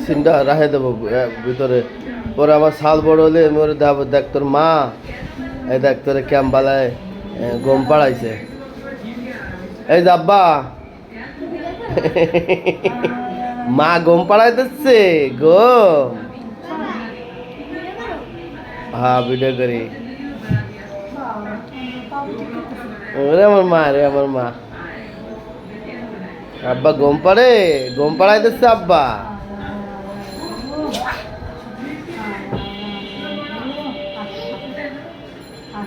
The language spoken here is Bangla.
সিনটা রাখে দেবো ভিতরে, পরে আমার সাল বড় হলে আমি ওরে দেখ তোর মা, এই দেখ তোরে ক্যাম্পালায় গম পাড়াইছে, এই যে আব্বা মা গম পাড়াইতেছে গম। হ্যাঁ ভিডিও করি। ওরে আমার মা, রে আমার মা, আব্বা গম পাড়াইতেছে আব্বা।